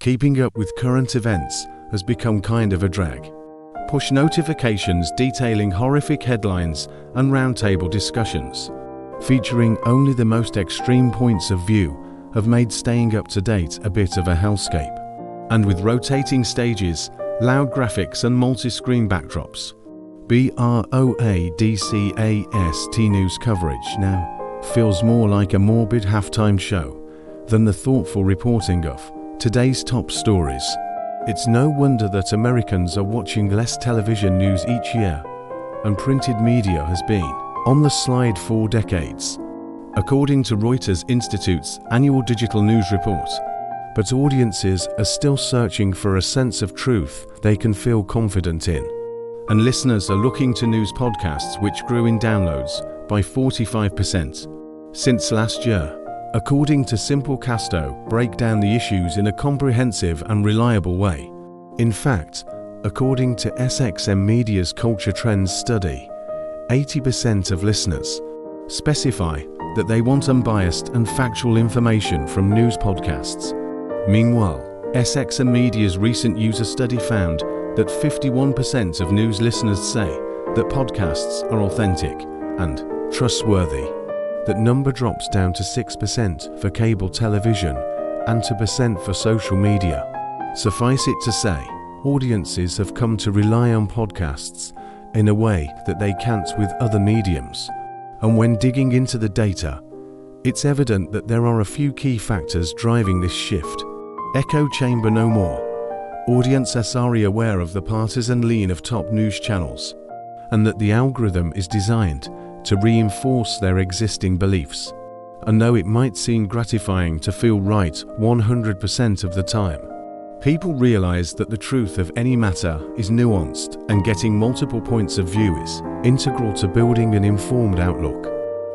Keeping up with current events has become kind of a drag. Push notifications detailing horrific headlines and roundtable discussions, featuring only the most extreme points of view, have made staying up to date a bit of a hellscape. And with rotating stages, loud graphics and multi-screen backdrops, broadcast news coverage now feels more like a morbid halftime show than the thoughtful reporting of today's top stories. It's no wonder that Americans are watching less television news each year, and printed media has been on the slide for decades, according to Reuters Institute's annual digital news report. But audiences are still searching for a sense of truth they can feel confident in, and listeners are looking to news podcasts, which grew in downloads by 45% since last year. According to Simplecasto, break down the issues in a comprehensive and reliable way. In fact, according to SXM Media's Culture Trends study, 80% of listeners specify that they want unbiased and factual information from news podcasts. Meanwhile, SXM Media's recent user study found that 51% of news listeners say that podcasts are authentic and trustworthy. That number drops down to 6% for cable television and 2% for social media. Suffice it to say, audiences have come to rely on podcasts in a way that they can't with other mediums. And when digging into the data, it's evident that there are a few key factors driving this shift. Echo chamber no more. Audiences are aware of the partisan lean of top news channels, and that the algorithm is designed to reinforce their existing beliefs. And though it might seem gratifying to feel right 100% of the time, people realize that the truth of any matter is nuanced, and getting multiple points of view is integral to building an informed outlook.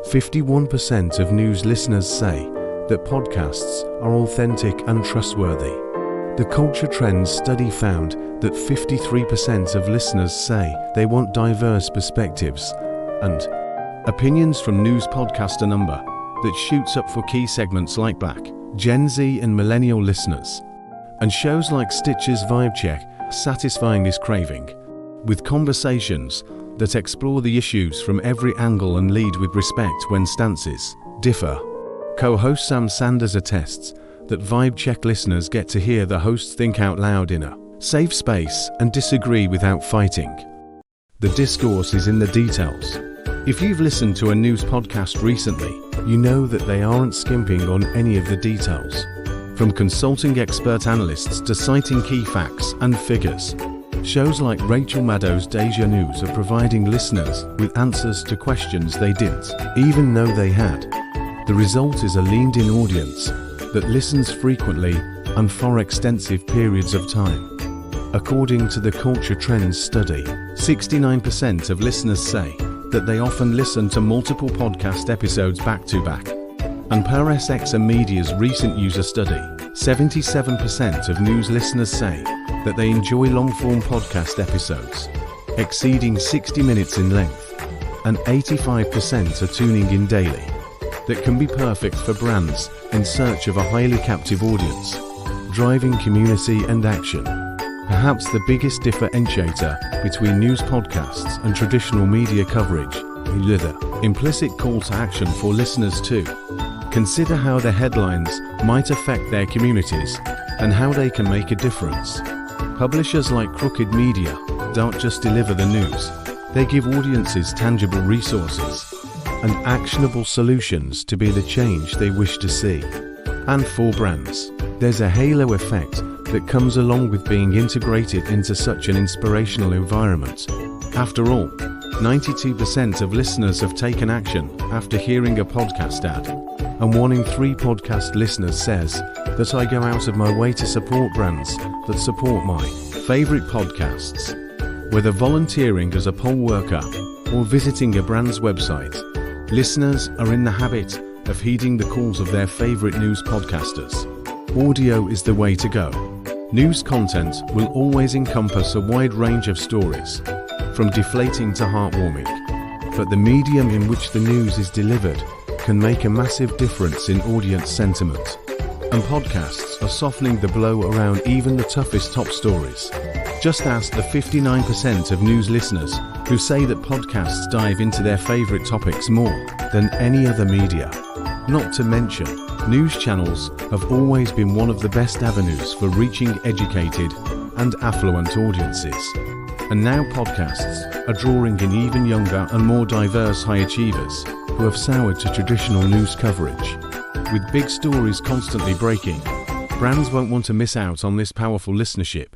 51% of news listeners say that podcasts are authentic and trustworthy. The Culture Trends study found that 53% of listeners say they want diverse perspectives and opinions from news podcaster number that shoots up for key segments like Black, Gen Z and Millennial listeners, and shows like Stitcher's Vibe Check satisfying this craving, with conversations that explore the issues from every angle and lead with respect when stances differ. Co-host Sam Sanders attests that Vibe Check listeners get to hear the hosts think out loud in a safe space and disagree without fighting. The discourse is in the details. If you've listened to a news podcast recently, you know that they aren't skimping on any of the details. From consulting expert analysts to citing key facts and figures, shows like Rachel Maddow's Deja News are providing listeners with answers to questions they didn't even know they had. The result is a leaned-in audience that listens frequently and for extensive periods of time. According to the Culture Trends study, 69% of listeners say that they often listen to multiple podcast episodes back-to-back. And per SXM Media's recent user study, 77% of news listeners say that they enjoy long-form podcast episodes, exceeding 60 minutes in length, and 85% are tuning in daily. That can be perfect for brands in search of a highly captive audience, driving community and action. Perhaps the biggest differentiator between news podcasts and traditional media coverage is the implicit call to action for listeners to consider how their headlines might affect their communities and how they can make a difference. Publishers like Crooked Media don't just deliver the news, they give audiences tangible resources and actionable solutions to be the change they wish to see. And for brands, there's a halo effect that comes along with being integrated into such an inspirational environment. After all, 92% of listeners have taken action after hearing a podcast ad, and 1 in 3 podcast listeners says that I go out of my way to support brands that support my favorite podcasts. Whether volunteering as a poll worker or visiting a brand's website, listeners are in the habit of heeding the calls of their favorite news podcasters. Audio is the way to go. News content will always encompass a wide range of stories, from deflating to heartwarming, but the medium in which the news is delivered can make a massive difference in audience sentiment. and podcasts are softening the blow around even the toughest top stories. Just ask the 59% of news listeners who say that podcasts dive into their favorite topics more than any other media. Not to mention, news channels have always been one of the best avenues for reaching educated and affluent audiences. And now podcasts are drawing in even younger and more diverse high achievers who have soured to traditional news coverage. With big stories constantly breaking, brands won't want to miss out on this powerful listenership.